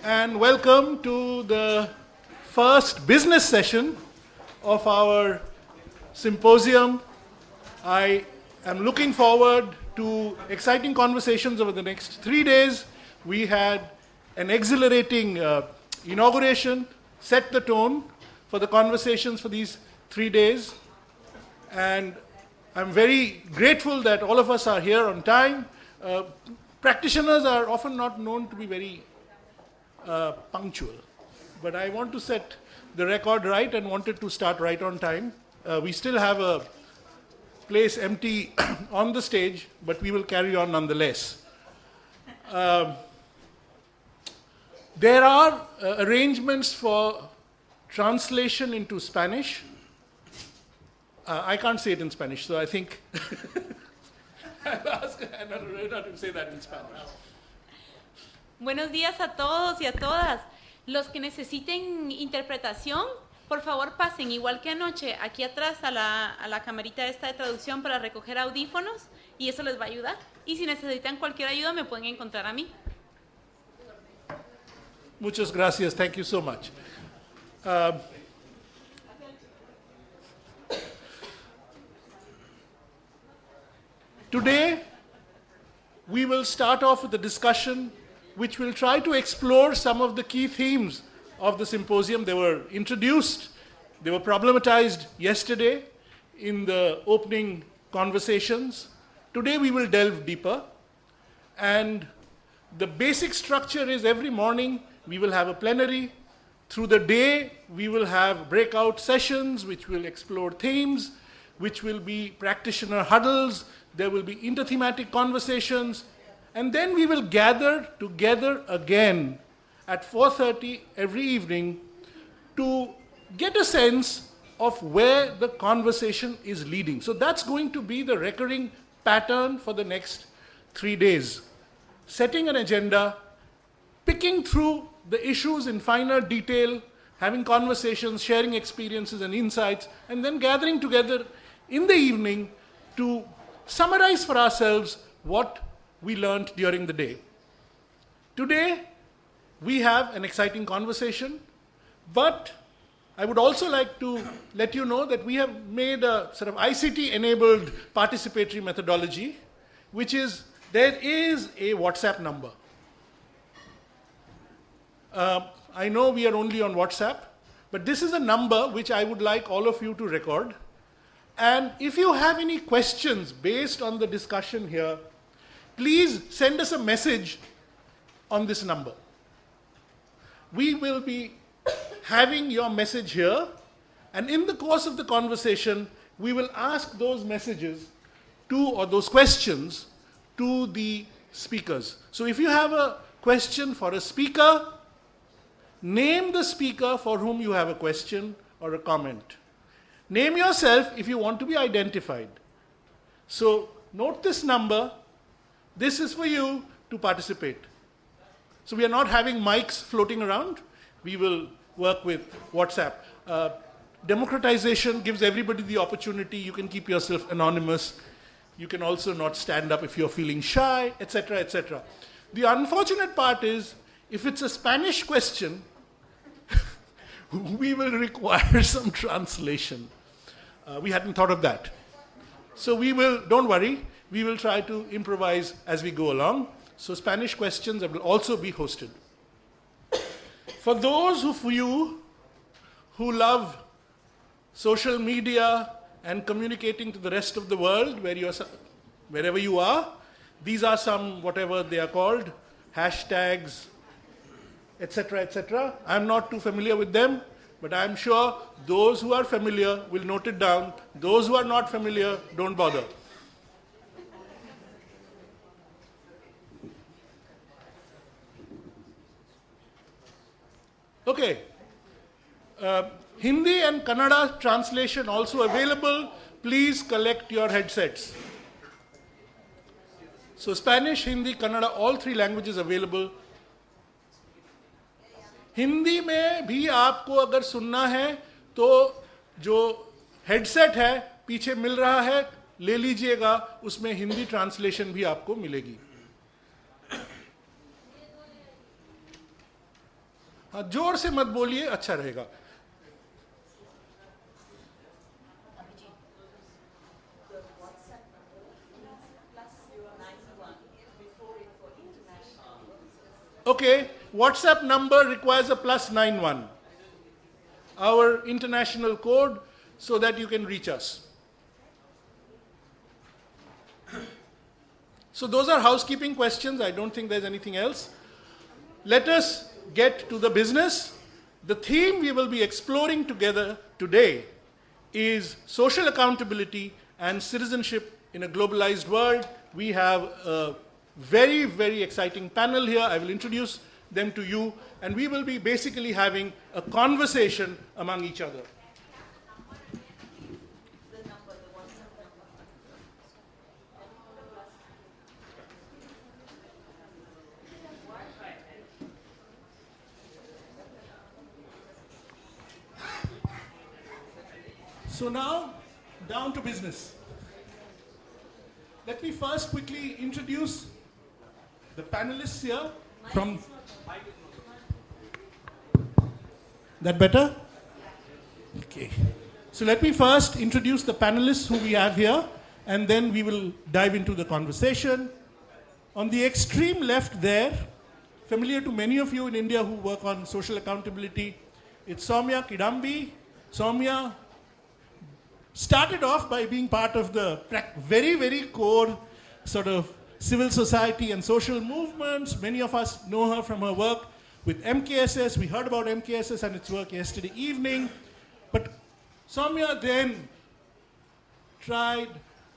and welcome to the first business session of our symposium. I am looking forward to exciting conversations over the next 3 days. We had an exhilarating inauguration, set the tone for the conversations for these 3 days. And I'm very grateful that all of us are here on time. Practitioners are often not known to be very punctual, but I want to set the record right and wanted to start right on time. We still have a place empty on the stage, but we will carry on nonetheless. There are arrangements for translation into Spanish. I can't say it in Spanish, so I think I'll ask Anna to say that in Spanish. Buenos días a todos y a todas. Los que necesiten interpretación, por favor pasen, igual que anoche, aquí atrás a la camarita esta de traducción para recoger audífonos y eso les va a ayudar. Y si necesitan cualquier ayuda, me pueden encontrar a mí. Muchas gracias. Thank you so much. Today, we will start off with a discussion which will try to explore some of the key themes of the symposium. They were introduced, they were problematized yesterday in the opening conversations. Today, we will delve deeper. And the basic structure is every morning we will have a plenary. Through the day, we will have breakout sessions which will explore themes, which will be practitioner huddles. There will be interthematic conversations, and then we will gather together again at 4:30 every evening to get a sense of where the conversation is leading. So that's going to be the recurring pattern for the next 3 days. Setting an agenda, picking through the issues in finer detail, having conversations, sharing experiences and insights, and then gathering together in the evening to summarize for ourselves what we learned during the day. Today, we have an exciting conversation, but I would also like to let you know that we have made a sort of ICT-enabled participatory methodology, which is, there is a WhatsApp number. I know we are only on WhatsApp, but this is a number which I would like all of you to record. And if you have any questions based on the discussion here, please send us a message on this number. We will be having your message here, and in the course of the conversation, we will ask those messages or those questions to the speakers. So if you have a question for a speaker, name the speaker for whom you have a question or a comment. Name yourself if you want to be identified. So note this number. This is for you to participate. So we are not having mics floating around. We will work with WhatsApp. Democratization gives everybody the opportunity. You can keep yourself anonymous. You can also not stand up if you're feeling shy, etc., etc. The unfortunate part is, if it's a Spanish question, we will require some translation. We hadn't thought of that. So don't worry, we will try to improvise as we go along. So Spanish questions will also be hosted. For those of you who love social media and communicating to the rest of the world, wherever you are, these are some, whatever they are called, hashtags, etc., etc. I'm not too familiar with them, but I'm sure those who are familiar will note it down. Those who are not familiar, don't bother. Okay. Hindi and Kannada translation also available. Please collect your headsets. So Spanish, Hindi, Kannada, all 3 languages available. Hindi में भी आपको अगर सुनना है तो जो headset है पीछे मिल रहा है, ले लीजिएगा, उसमें हिंदी ट्रांसलेशन भी आपको मिलेगी. हाँ, जोर से मत बोलिए, अच्छा रहेगा. Okay, WhatsApp number requires a +91, our international code, so that you can reach us. So those are housekeeping questions. I don't think there's anything else. Let us get to the business. The theme we will be exploring together today is social accountability and citizenship in a globalized world. We have a very, very exciting panel here. I will introduce them to you, and we will be basically having a conversation among each other. So now, down to business. Let me first quickly introduce the panelists here from... That better? Okay. So let me first introduce the panelists who we have here, and then we will dive into the conversation. On the extreme left there, familiar to many of you in India who work on social accountability, it's Soumya Kidambi. Soumya started off by being part of the very, very core sort of civil society and social movements. Many of us know her from her work with MKSS. We heard about MKSS and its work yesterday evening. But Soumya then tried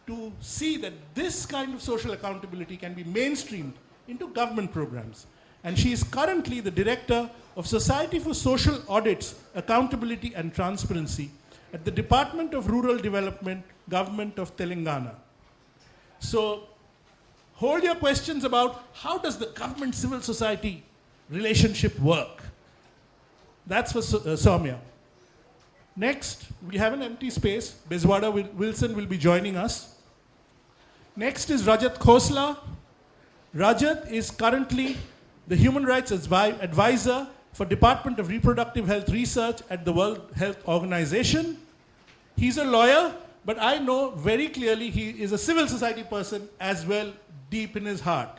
to see that this kind of social accountability can be mainstreamed into government programs. And she is currently the director of Society for Social Audits, Accountability and Transparency at the Department of Rural Development, Government of Telangana. So hold your questions about how does the government civil society relationship work. That's for Soumya. Next, we have an empty space. Bezwada Wilson will be joining us. Next is Rajat Khosla. Rajat is currently the Human Rights Advisor for Department of Reproductive Health Research at the World Health Organization. He's a lawyer, but I know very clearly he is a civil society person as well, deep in his heart.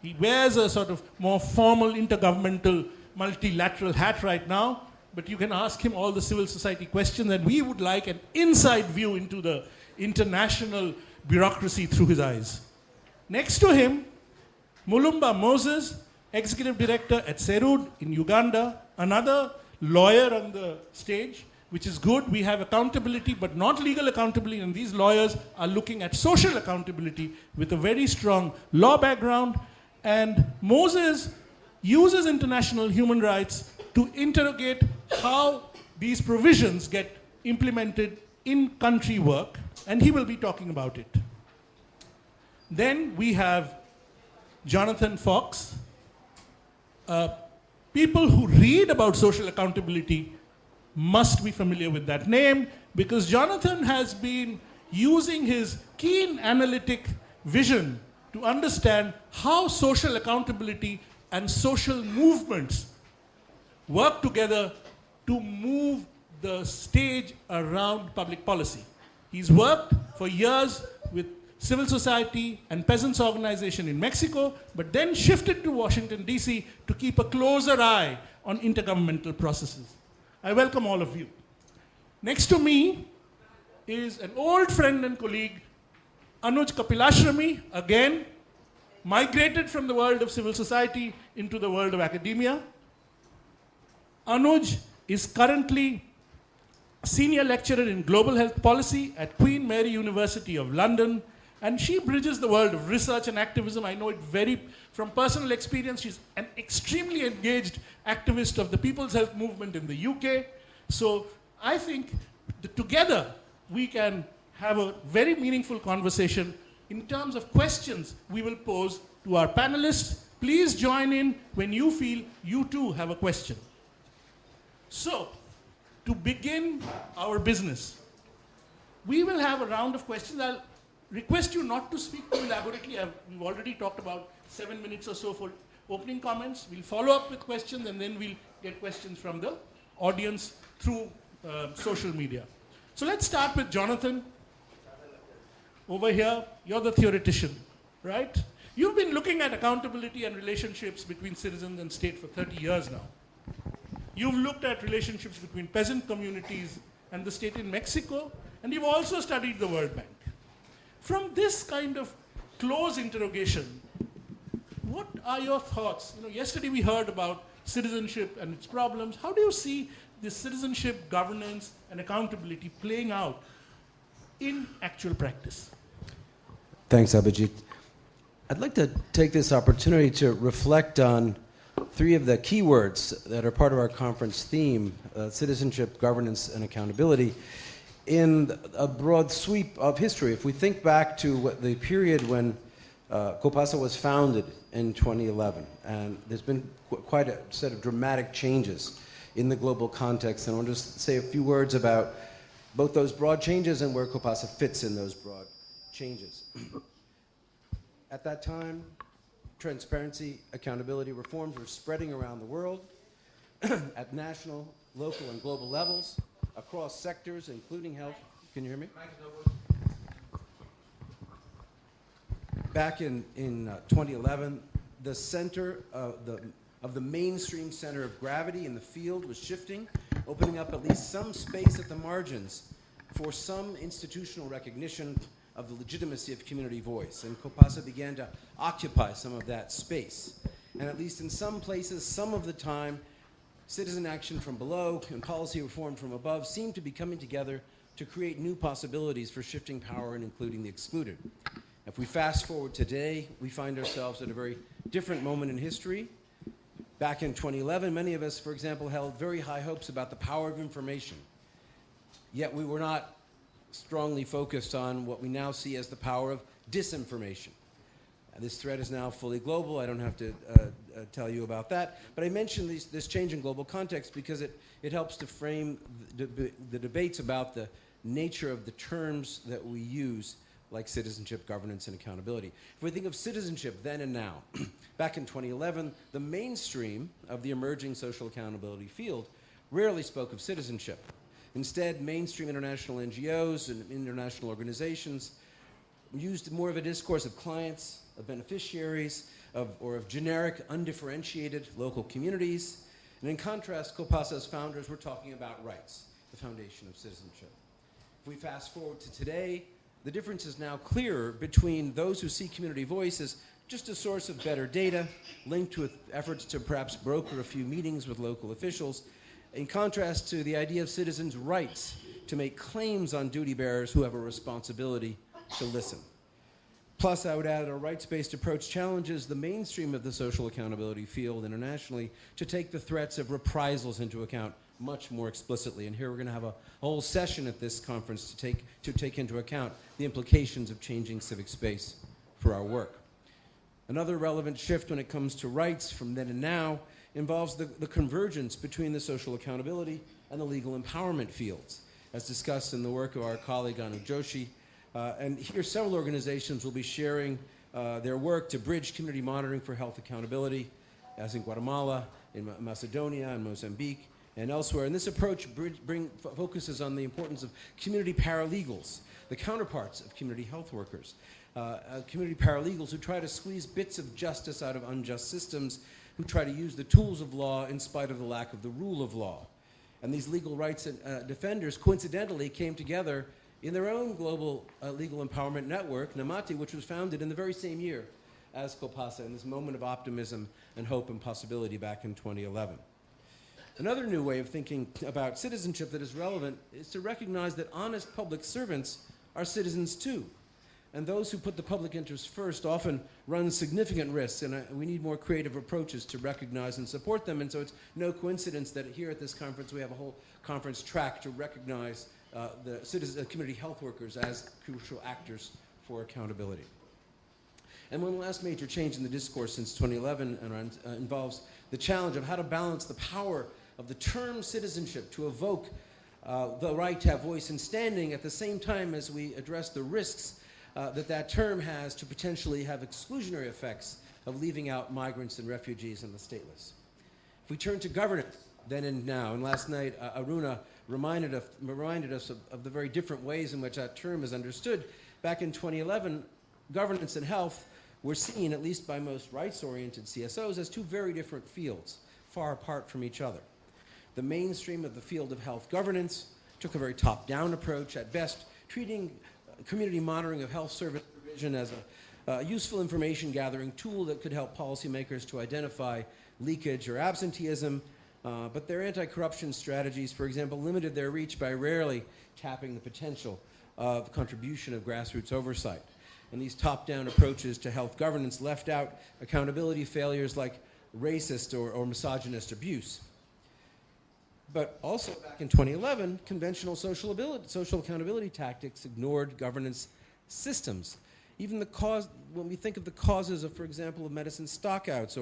He wears a sort of more formal intergovernmental multilateral hat right now, but you can ask him all the civil society questions, and we would like an inside view into the international bureaucracy through his eyes. Next to him, Mulumba Moses, Executive Director at Serud in Uganda, another lawyer on the stage, which is good. We have accountability, but not legal accountability, and these lawyers are looking at social accountability with a very strong law background. And Moses uses international human rights to interrogate how these provisions get implemented in country work, and he will be talking about it. Then we have Jonathan Fox. People who read about social accountability must be familiar with that name, because Jonathan has been using his keen analytic vision to understand how social accountability and social movements work together to move the stage around public policy. He's worked for years with civil society and peasants organization in Mexico, but then shifted to Washington, D.C. to keep a closer eye on intergovernmental processes. I welcome all of you. Next to me is an old friend and colleague, Anuj Kapilashrami, again, migrated from the world of civil society into the world of academia. Anuj is currently a senior lecturer in global health policy at Queen Mary University of London, and she bridges the world of research and activism. I know it from personal experience. She's an extremely engaged activist of the People's Health Movement in the UK. So I think that together we can have a very meaningful conversation in terms of questions we will pose to our panelists. Please join in when you feel you too have a question. So, to begin our business, we will have a round of questions. I'll request you not to speak too elaborately. We've already talked about 7 minutes or so for opening comments. We'll follow up with questions, and then we'll get questions from the audience through social media. So let's start with Jonathan. Over here, you're the theoretician, right? You've been looking at accountability and relationships between citizens and state for 30 years now. You've looked at relationships between peasant communities and the state in Mexico, and you've also studied the World Bank. From this kind of close interrogation, what are your thoughts? Yesterday we heard about citizenship and its problems. How do you see this citizenship, governance, and accountability playing out in actual practice? Thanks, Abhijit. I'd like to take this opportunity to reflect on three of the key words that are part of our conference theme, citizenship, governance, and accountability, in a broad sweep of history. If we think back to the period when COPASAH was founded in 2011, and there's been quite a set of dramatic changes in the global context, and I want to just say a few words about both those broad changes and where COPASAH fits in those broad changes. At that time, transparency, accountability reforms were spreading around the world at national, local, and global levels, across sectors, including health. Can you hear me? Back in 2011, the center of the mainstream center of gravity in the field was shifting, opening up at least some space at the margins for some institutional recognition of the legitimacy of community voice. And COPASAH began to occupy some of that space. And at least in some places, some of the time, citizen action from below and policy reform from above seemed to be coming together to create new possibilities for shifting power and including the excluded. If we fast forward today, we find ourselves at a very different moment in history. Back in 2011, many of us, for example, held very high hopes about the power of information. Yet we were not strongly focused on what we now see as the power of disinformation. This threat is now fully global. I don't have to tell you about that. But I mention this change in global context because it helps to frame the debates about the nature of the terms that we use, like citizenship, governance, and accountability. If we think of citizenship then and now, back in 2011, the mainstream of the emerging social accountability field rarely spoke of citizenship. Instead, mainstream international NGOs and international organizations used more of a discourse of clients, of beneficiaries, or of generic, undifferentiated local communities. And in contrast, COPASAH's founders were talking about rights, the foundation of citizenship. If we fast forward to today, the difference is now clearer between those who see community voice as just a source of better data, linked with efforts to perhaps broker a few meetings with local officials, in contrast to the idea of citizens' rights to make claims on duty bearers who have a responsibility to listen. Plus, I would add a rights-based approach challenges the mainstream of the social accountability field internationally to take the threats of reprisals into account much more explicitly. And here we're going to have a whole session at this conference to take into account the implications of changing civic space for our work. Another relevant shift when it comes to rights from then and now involves the convergence between the social accountability and the legal empowerment fields, as discussed in the work of our colleague Anu Joshi. And here several organizations will be sharing their work to bridge community monitoring for health accountability, as in Guatemala, in Macedonia, and Mozambique, and elsewhere. And this approach focuses on the importance of community paralegals, the counterparts of community health workers, community paralegals who try to squeeze bits of justice out of unjust systems, who try to use the tools of law in spite of the lack of the rule of law. And these legal rights defenders coincidentally came together in their own global legal empowerment network, NAMATI, which was founded in the very same year as COPASAH, in this moment of optimism and hope and possibility back in 2011. Another new way of thinking about citizenship that is relevant is to recognize that honest public servants are citizens too. And those who put the public interest first often run significant risks, and we need more creative approaches to recognize and support them. And so it's no coincidence that here at this conference we have a whole conference track to recognize the community health workers as crucial actors for accountability. And one last major change in the discourse since 2011 involves the challenge of how to balance the power of the term citizenship to evoke the right to have voice and standing at the same time as we address the risks that term has to potentially have exclusionary effects of leaving out migrants and refugees and the stateless. If we turn to governance, then and now. And last night, Aruna reminded us of the very different ways in which that term is understood. Back in 2011, governance and health were seen, at least by most rights-oriented CSOs, as two very different fields, far apart from each other. The mainstream of the field of health governance took a very top-down approach, at best treating community monitoring of health service provision as a useful information gathering tool that could help policymakers to identify leakage or absenteeism, but their anti-corruption strategies, for example, limited their reach by rarely tapping the potential of contribution of grassroots oversight. And these top-down approaches to health governance left out accountability failures like racist or misogynist abuse. But also back in 2011, conventional social accountability tactics ignored governance systems. Even when we think of the causes of, for example, of medicine stockouts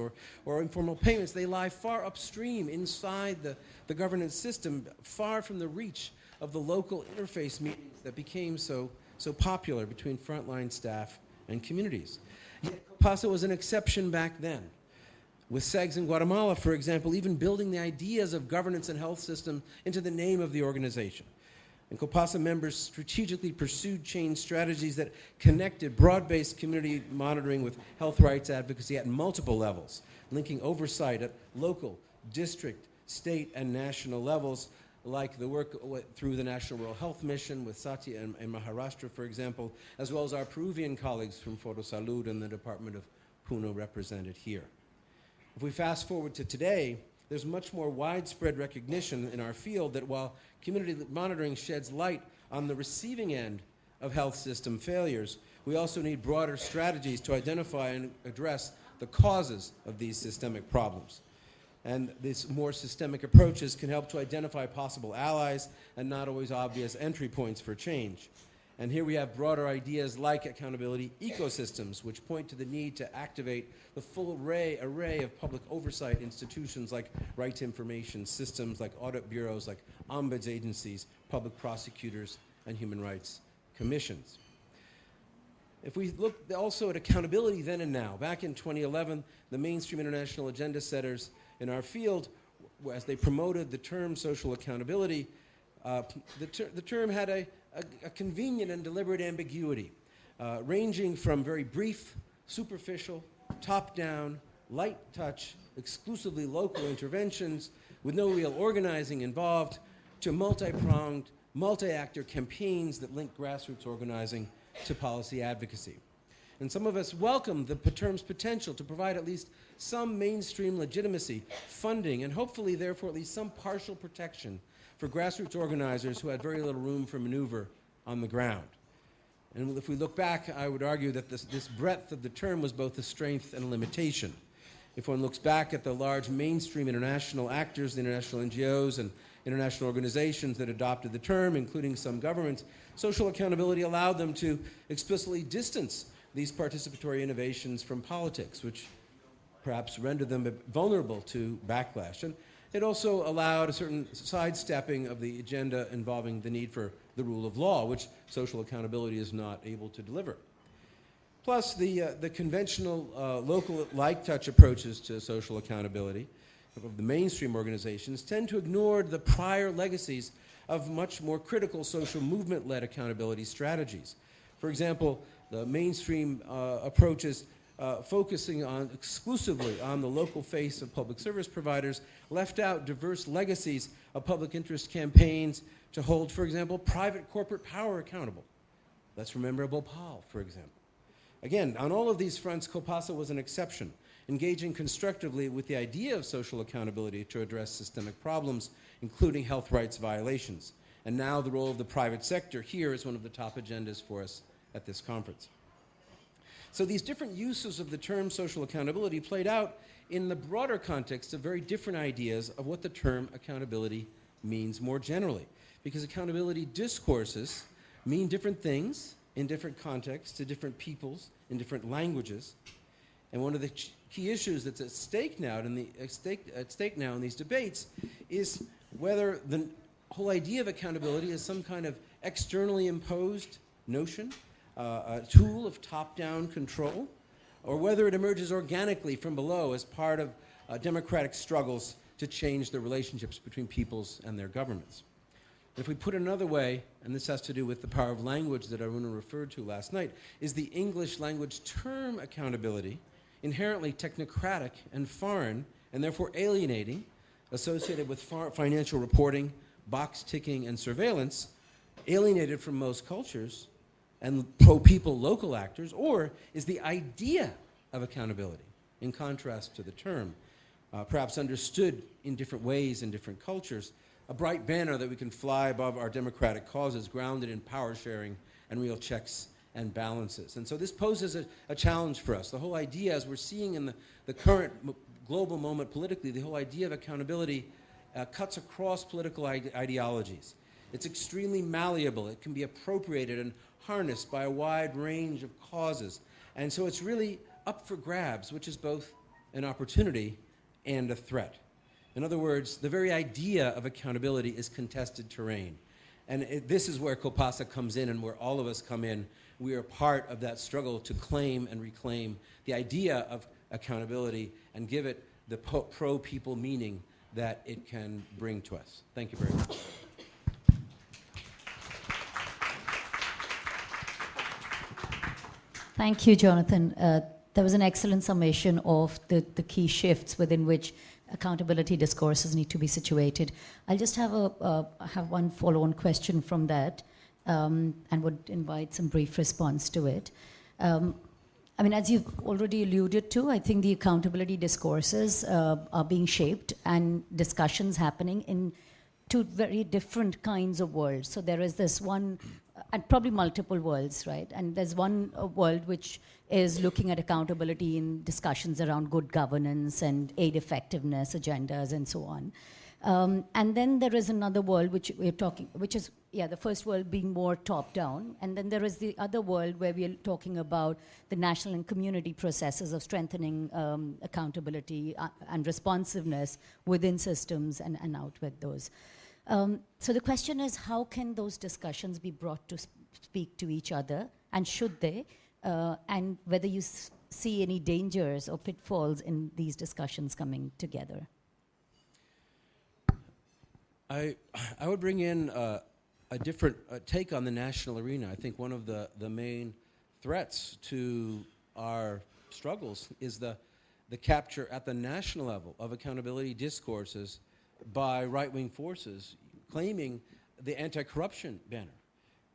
or informal payments, they lie far upstream inside the governance system, far from the reach of the local interface meetings that became so popular between frontline staff and communities. Yet COPASAH was an exception back then. With SEGS in Guatemala, for example, even building the ideas of governance and health system into the name of the organization. And COPASAH members strategically pursued change strategies that connected broad-based community monitoring with health rights advocacy at multiple levels, linking oversight at local, district, state, and national levels, like the work through the National Rural Health Mission with Satya in Maharashtra, for example, as well as our Peruvian colleagues from Fotosalud and the Department of Puno represented here. If we fast forward to today, there's much more widespread recognition in our field that while community monitoring sheds light on the receiving end of health system failures, we also need broader strategies to identify and address the causes of these systemic problems. And these more systemic approaches can help to identify possible allies and not always obvious entry points for change. And here we have broader ideas like accountability ecosystems, which point to the need to activate the full array of public oversight institutions like right to information systems, like audit bureaus, like ombuds agencies, public prosecutors, and human rights commissions. If we look also at accountability then and now, back in 2011, the mainstream international agenda setters in our field, as they promoted the term social accountability, the term had a convenient and deliberate ambiguity, ranging from very brief, superficial, top-down, light touch, exclusively local interventions with no real organizing involved, to multi-pronged, multi-actor campaigns that link grassroots organizing to policy advocacy. And some of us welcome the term's potential to provide at least some mainstream legitimacy, funding, and hopefully, therefore, at least some partial protection for grassroots organizers who had very little room for maneuver on the ground. And if we look back, I would argue that this breadth of the term was both a strength and a limitation. If one looks back at the large mainstream international actors, the international NGOs and international organizations that adopted the term, including some governments, social accountability allowed them to explicitly distance these participatory innovations from politics, which perhaps rendered them vulnerable to backlash. And it also allowed a certain sidestepping of the agenda involving the need for the rule of law, which social accountability is not able to deliver. Plus, the conventional local light touch approaches to social accountability of the mainstream organizations tend to ignore the prior legacies of much more critical social movement-led accountability strategies. For example, the mainstream approaches focusing exclusively on the local face of public service providers left out diverse legacies of public interest campaigns to hold, for example, private corporate power accountable. Let's remember Bhopal, for example. Again, on all of these fronts, COPASAH was an exception, engaging constructively with the idea of social accountability to address systemic problems, including health rights violations. And now the role of the private sector here is one of the top agendas for us at this conference. So these different uses of the term social accountability played out in the broader context of very different ideas of what the term accountability means more generally. Because accountability discourses mean different things in different contexts to different peoples in different languages. And one of the key issues that's at stake now in these debates is whether the whole idea of accountability is some kind of externally imposed notion, a tool of top-down control, or whether it emerges organically from below as part of democratic struggles to change the relationships between peoples and their governments. If we put it another way, and this has to do with the power of language that Aruna referred to last night, is the English language term accountability inherently technocratic and foreign, and therefore alienating, associated with financial reporting, box ticking, and surveillance, alienated from most cultures and pro-people local actors, or is the idea of accountability, in contrast to the term, perhaps understood in different ways in different cultures, a bright banner that we can fly above our democratic causes, grounded in power sharing and real checks and balances. And so this poses a challenge for us. The whole idea, as we're seeing in the current global moment politically, the whole idea of accountability cuts across political ideologies. It's extremely malleable. It can be appropriated and harnessed by a wide range of causes. And so it's really up for grabs, which is both an opportunity and a threat. In other words, the very idea of accountability is contested terrain. And this is where COPASAH comes in and where all of us come in. We are part of that struggle to claim and reclaim the idea of accountability and give it the pro-people meaning that it can bring to us. Thank you very much. Thank you, Jonathan. There was an excellent summation of the key shifts within which accountability discourses need to be situated. I'll just have one follow-on question from that, and would invite some brief response to it. I mean, as you've already alluded to, I think the accountability discourses are being shaped and discussions happening in two very different kinds of worlds. So there is this one, and probably multiple worlds, right? And there's one world which is looking at accountability in discussions around good governance and aid effectiveness agendas and so on. And then there is another world which we're talking, which is, the first world being more top-down. And then there is the other world where we're talking about the national and community processes of strengthening accountability and responsiveness within systems and out with those. So the question is, how can those discussions be brought to speak to each other, and should they? And whether you see any dangers or pitfalls in these discussions coming together. I would bring in a different take on the national arena. I think one of the main threats to our struggles is the capture at the national level of accountability discourses by right-wing forces claiming the anti-corruption banner.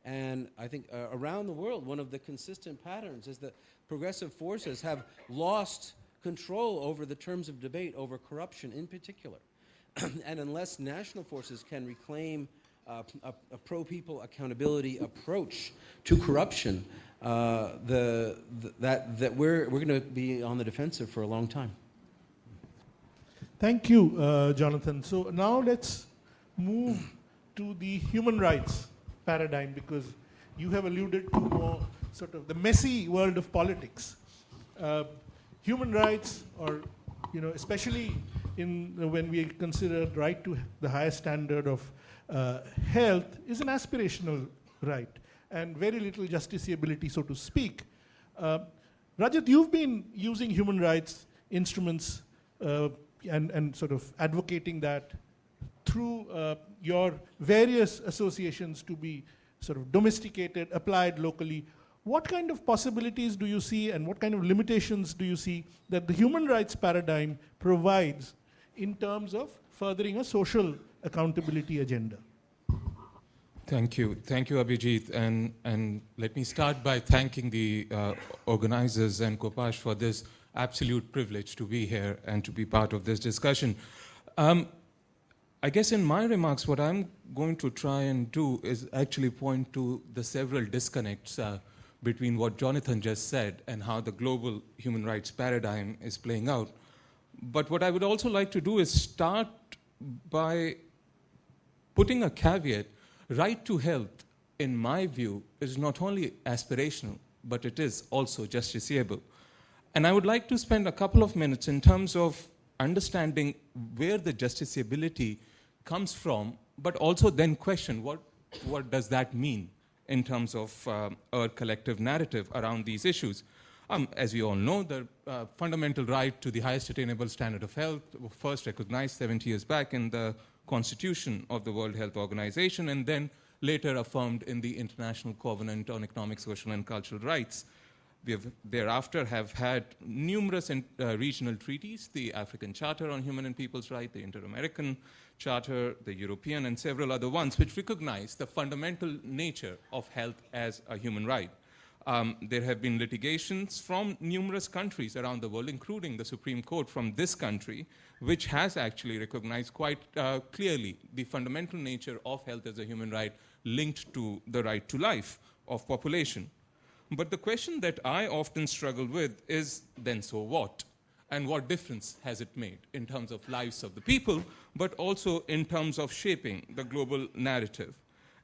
And I think around the world, one of the consistent patterns is that progressive forces have lost control over the terms of debate over corruption in particular. And unless national forces can reclaim a pro-people accountability approach to corruption, that we're going to be on the defensive for a long time. Thank you, Jonathan. So now let's move to the human rights paradigm, because you have alluded to more sort of the messy world of politics. Human rights, or especially when we consider right to the highest standard of health, is an aspirational right and very little justiciability, so to speak. Rajat, you've been using human rights instruments and sort of advocating that through your various associations to be sort of domesticated, applied locally. What kind of possibilities do you see, and what kind of limitations do you see that the human rights paradigm provides in terms of furthering a social accountability agenda? Thank you, Abhijit, and let me start by thanking the organizers and COPASAH for this absolute privilege to be here and to be part of this discussion. I guess in my remarks, what I'm going to try and do is actually point to the several disconnects between what Jonathan just said and how the global human rights paradigm is playing out. But what I would also like to do is start by putting a caveat. Right to health, in my view, is not only aspirational, but it is also justiciable. And I would like to spend a couple of minutes in terms of understanding where the justiciability comes from, but also then question what does that mean in terms of our collective narrative around these issues. As we all know, the fundamental right to the highest attainable standard of health was first recognized 70 years back in the Constitution of the World Health Organization, and then later affirmed in the International Covenant on Economic, Social, and Cultural Rights. We have thereafter have had numerous regional treaties, the African Charter on Human and People's Rights, the Inter-American Charter, the European, and several other ones, which recognize the fundamental nature of health as a human right. There have been litigations from numerous countries around the world, including the Supreme Court from this country, which has actually recognized quite clearly the fundamental nature of health as a human right linked to the right to life of population. But the question that I often struggle with is, then so what? And what difference has it made in terms of lives of the people, but also in terms of shaping the global narrative?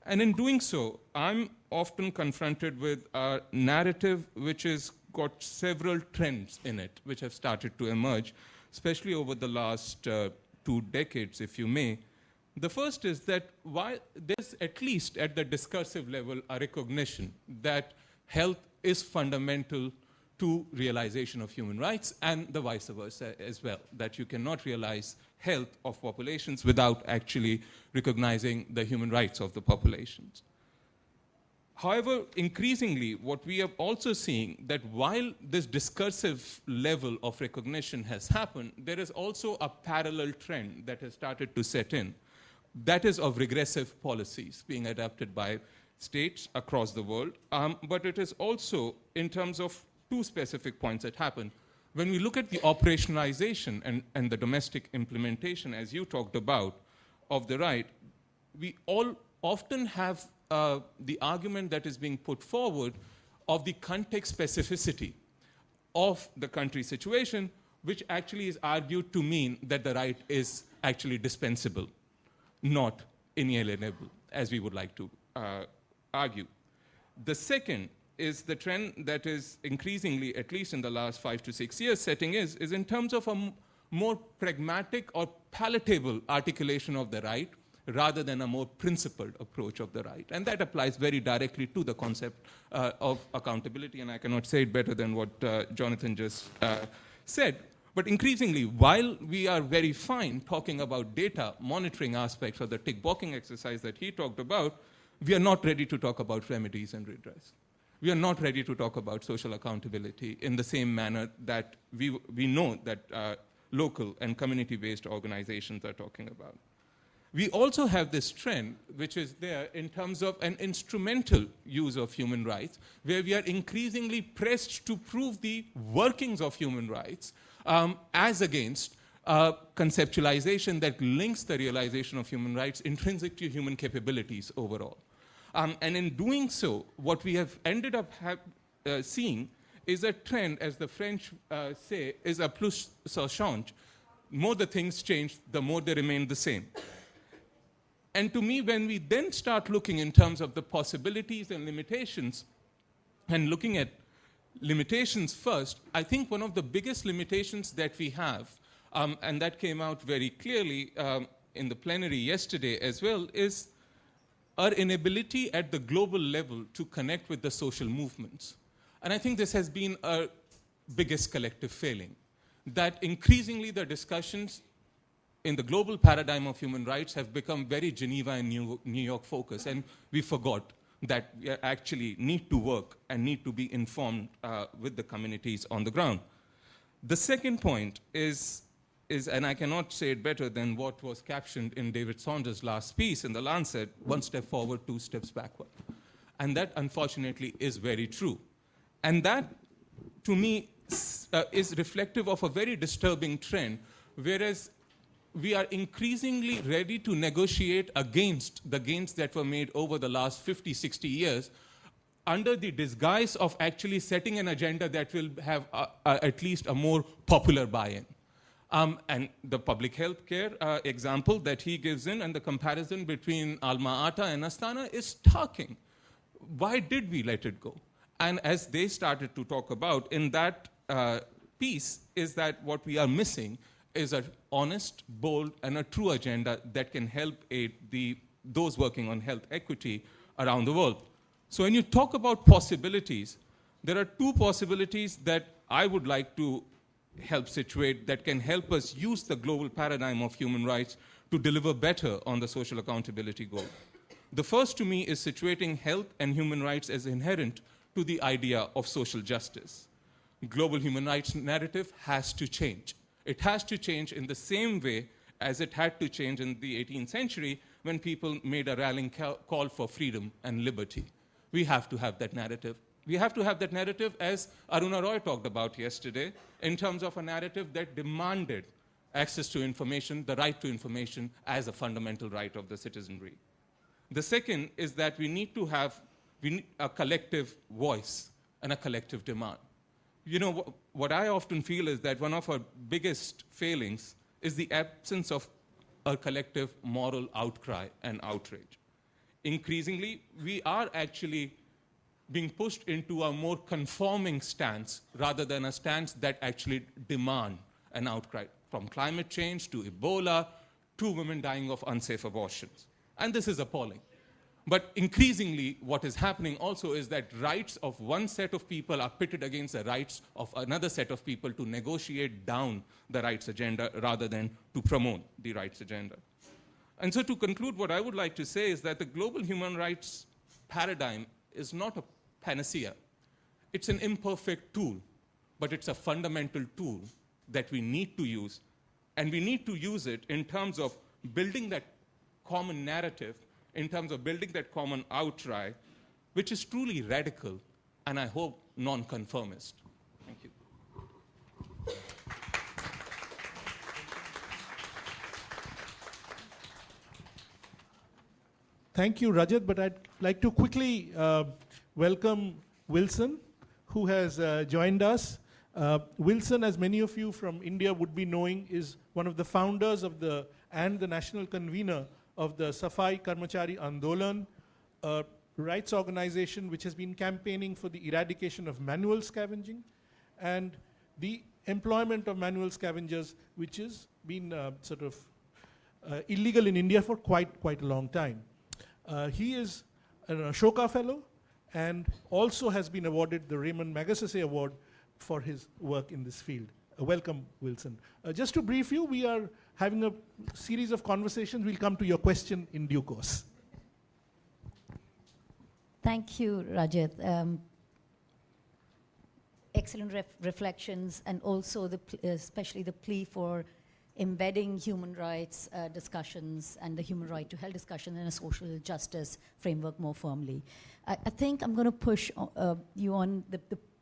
And in doing so, I'm often confronted with a narrative which has got several trends in it, which have started to emerge, especially over the last 2 decades, if you may. The first is that while there's, at least at the discursive level, a recognition that health is fundamental to realization of human rights, and the vice versa as well, that you cannot realize health of populations without actually recognizing the human rights of the populations. However, increasingly, what we are also seeing that while this discursive level of recognition has happened, there is also a parallel trend that has started to set in. That is of regressive policies being adopted by states across the world, but it is also in terms of 2 specific points that happen. When we look at the operationalization and the domestic implementation, as you talked about, of the right, we all often have the argument that is being put forward of the context specificity of the country situation, which actually is argued to mean that the right is actually dispensable, not inalienable, as we would like to argue. The second is the trend that is increasingly, at least in the last 5 to 6 years, setting is in terms of a more pragmatic or palatable articulation of the right rather than a more principled approach of the right. And that applies very directly to the concept of accountability, and I cannot say it better than what Jonathan just said. But increasingly, while we are very fine talking about data monitoring aspects of the tick-boxing exercise that he talked about, we are not ready to talk about remedies and redress. We are not ready to talk about social accountability in the same manner that we know that local and community-based organizations are talking about. We also have this trend, which is there in terms of an instrumental use of human rights, where we are increasingly pressed to prove the workings of human rights as against conceptualization that links the realization of human rights intrinsic to human capabilities overall. And in doing so, what we have ended up seeing is a trend, as the French say, is a plus ça change. More the things change, the more they remain the same. And to me, when we then start looking in terms of the possibilities and limitations, and looking at limitations first, I think one of the biggest limitations that we have, and that came out very clearly in the plenary yesterday as well, is our inability at the global level to connect with the social movements. And I think this has been our biggest collective failing, that increasingly the discussions in the global paradigm of human rights have become very Geneva and New York focused, and we forgot that we actually need to work and need to be informed with the communities on the ground. The second point is, and I cannot say it better than what was captioned in David Saunders' last piece in The Lancet, 1 step forward, 2 steps backward. And that, unfortunately, is very true. And that, to me, is reflective of a very disturbing trend, whereas we are increasingly ready to negotiate against the gains that were made over the last 50, 60 years under the disguise of actually setting an agenda that will have at least a more popular buy-in. And the public health care example that he gives in and the comparison between Alma-Ata and Astana is starking. Why did we let it go? And as they started to talk about in that piece, is that what we are missing is an honest, bold, and a true agenda that can help aid those working on health equity around the world. So when you talk about possibilities, There are two possibilities that I would like to help situate that can help us use the global paradigm of human rights to deliver better on the social accountability goal. The first to me is situating health and human rights as inherent to the idea of social justice. Global human rights narrative has to change. It has to change in the same way as it had to change in the 18th century when people made a rallying call for freedom and liberty. We have to have that narrative. We have to have that narrative, as Aruna Roy talked about yesterday, in terms of a narrative that demanded access to information, the right to information, as a fundamental right of the citizenry. The second is that we need a collective voice and a collective demand. You know, what I often feel is that one of our biggest failings is the absence of a collective moral outcry and outrage. Increasingly, we are actually being pushed into a more conforming stance rather than a stance that actually demand an outcry, from climate change to Ebola to women dying of unsafe abortions. And this is appalling. But increasingly, what is happening also is that rights of one set of people are pitted against the rights of another set of people to negotiate down the rights agenda rather than to promote the rights agenda. And so to conclude, what I would like to say is that the global human rights paradigm is not a panacea. It's an imperfect tool, but it's a fundamental tool that we need to use. And we need to use it in terms of building that common narrative, in terms of building that common outcry, which is truly radical and I hope non-conformist. Thank you. Thank you, Rajat, but I'd like to quickly welcome Wilson, who has joined us. Wilson, as many of you from India would be knowing, is one of the founders of and the national convener of the Safai Karmachari Andolan, a rights organization which has been campaigning for the eradication of manual scavenging and the employment of manual scavengers, which has been illegal in India for quite a long time. He is an Ashoka Fellow and also has been awarded the Raymond Magsaysay Award for his work in this field. Welcome, Wilson. Just to brief you, we are having a series of conversations. We'll come to your question in due course. Thank you, Rajat. Excellent reflections, and also especially the plea for embedding human rights discussions and the human right to health discussion in a social justice framework more firmly. I think I'm going to push you on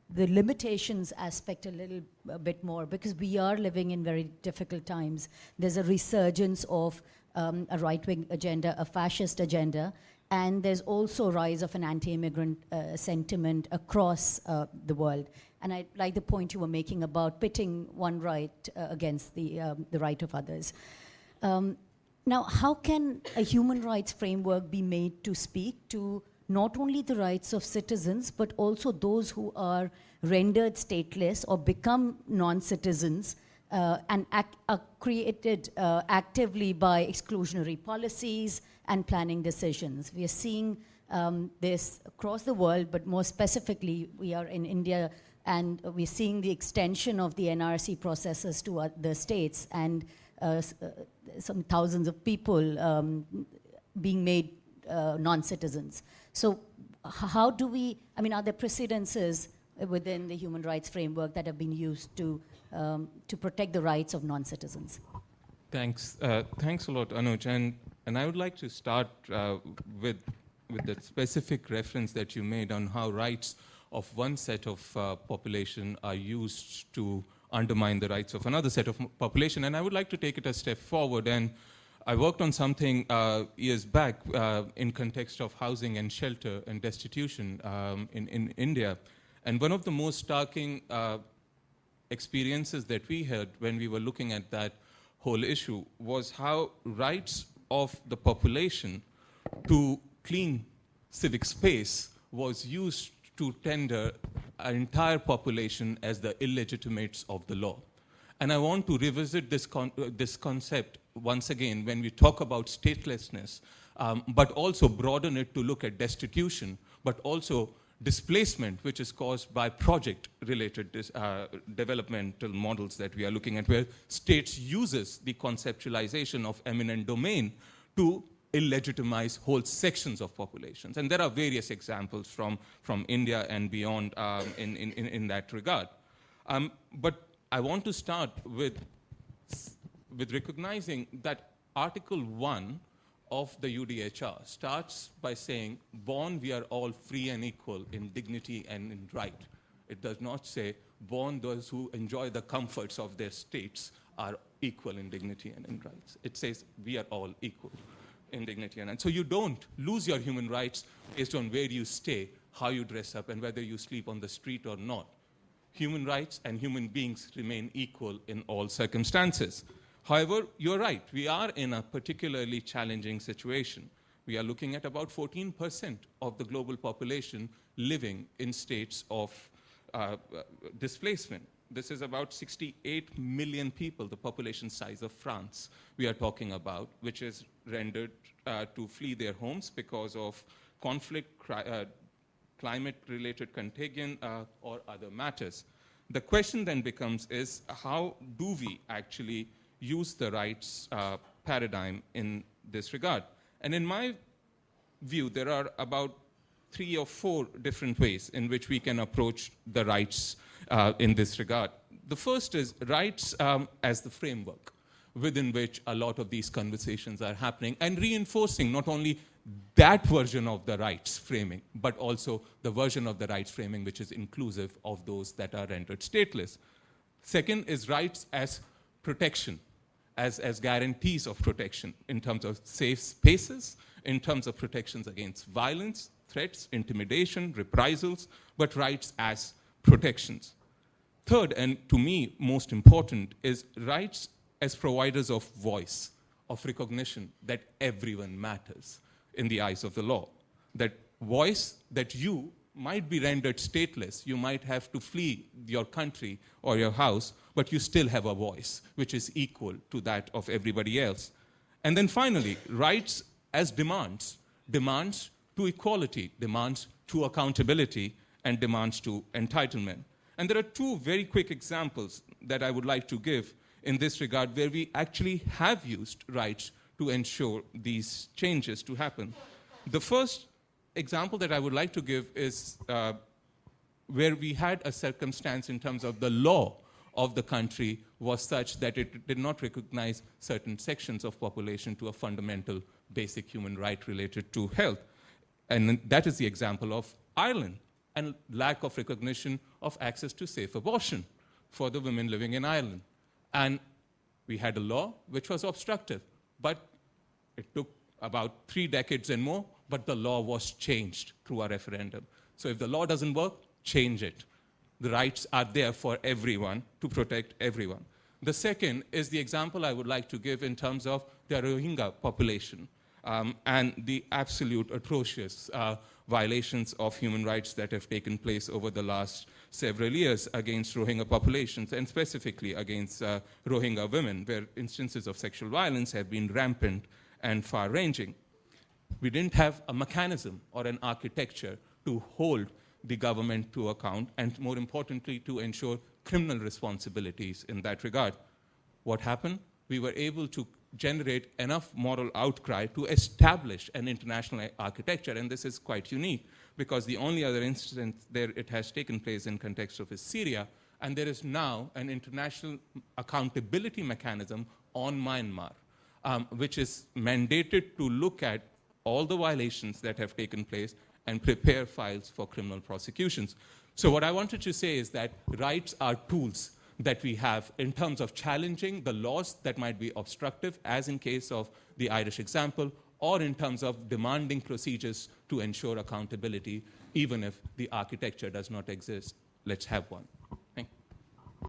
the limitations aspect a little bit more, because we are living in very difficult times. There's a resurgence of a right-wing agenda, a fascist agenda, and there's also a rise of an anti-immigrant sentiment across the world. And I like the point you were making about pitting one right against the right of others. Now, how can a human rights framework be made to speak to not only the rights of citizens, but also those who are rendered stateless or become non-citizens and are created actively by exclusionary policies and planning decisions? We are seeing this across the world, but more specifically, we are in India, and we're seeing the extension of the NRC processes to other states, and some thousands of people being made non-citizens. So how do we, are there precedences within the human rights framework that have been used to protect the rights of non-citizens? Thanks. Thanks a lot, Anuj. And I would like to start with the specific reference that you made on how rights of one set of population are used to undermine the rights of another set of population. And I would like to take it a step forward. And I worked on something years back in context of housing and shelter and destitution in India. And one of the most starking experiences that we had when we were looking at that whole issue was how rights of the population to clean civic space was used to tender an entire population as the illegitimates of the law. And I want to revisit this concept once again when we talk about statelessness, but also broaden it to look at destitution, but also displacement, which is caused by project-related developmental models that we are looking at, where states uses the conceptualization of eminent domain to illegitimize whole sections of populations. And there are various examples from India and beyond in that regard. But I want to start with recognizing that Article 1 of the UDHR starts by saying, born we are all free and equal in dignity and in right. It does not say, born those who enjoy the comforts of their states are equal in dignity and in rights. It says, we are all equal in dignity and rights. So you don't lose your human rights based on where you stay, how you dress up, and whether you sleep on the street or not. Human rights and human beings remain equal in all circumstances. However, you're right, we are in a particularly challenging situation. We are looking at about 14% of the global population living in states of displacement. This is about 68 million people, the population size of France we are talking about, which is rendered to flee their homes because of conflict, climate-related contagion, or other matters. The question then becomes is, how do we actually use the rights paradigm in this regard? And in my view, there are about 3 or 4 different ways in which we can approach the rights in this regard. The first is rights as the framework within which a lot of these conversations are happening, and reinforcing not only that version of the rights framing, but also the version of the rights framing which is inclusive of those that are rendered stateless. Second is rights as protection, as guarantees of protection in terms of safe spaces, in terms of protections against violence, threats, intimidation, reprisals, but rights as protections. Third, and to me most important, is rights as providers of voice, of recognition that everyone matters in the eyes of the law. That voice that you might be rendered stateless, you might have to flee your country or your house, but you still have a voice which is equal to that of everybody else. And then finally, rights as demands, demands to equality, demands to accountability, and demands to entitlement. And there are 2 very quick examples that I would like to give in this regard where we actually have used rights to ensure these changes to happen. The first example that I would like to give is where we had a circumstance in terms of the law of the country was such that it did not recognize certain sections of population to a fundamental basic human right related to health. And that is the example of Ireland, and lack of recognition of access to safe abortion for the women living in Ireland. And we had a law which was obstructive, but it took about 3 decades and more, but the law was changed through a referendum. So if the law doesn't work, change it. The rights are there for everyone to protect everyone. The second is the example I would like to give in terms of the Rohingya population and the absolute atrocious violations of human rights that have taken place over the last several years against Rohingya populations, and specifically against Rohingya women, where instances of sexual violence have been rampant and far-ranging. We didn't have a mechanism or an architecture to hold the government to account, and more importantly, to ensure criminal responsibilities in that regard. What happened? We were able to generate enough moral outcry to establish an international architecture, and this is quite unique because the only other instance there it has taken place in context of is Syria, and there is now an international accountability mechanism on Myanmar, which is mandated to look at all the violations that have taken place and prepare files for criminal prosecutions. So what I wanted to say is that rights are tools that we have in terms of challenging the laws that might be obstructive, as in case of the Irish example, or in terms of demanding procedures to ensure accountability, even if the architecture does not exist. Let's have one.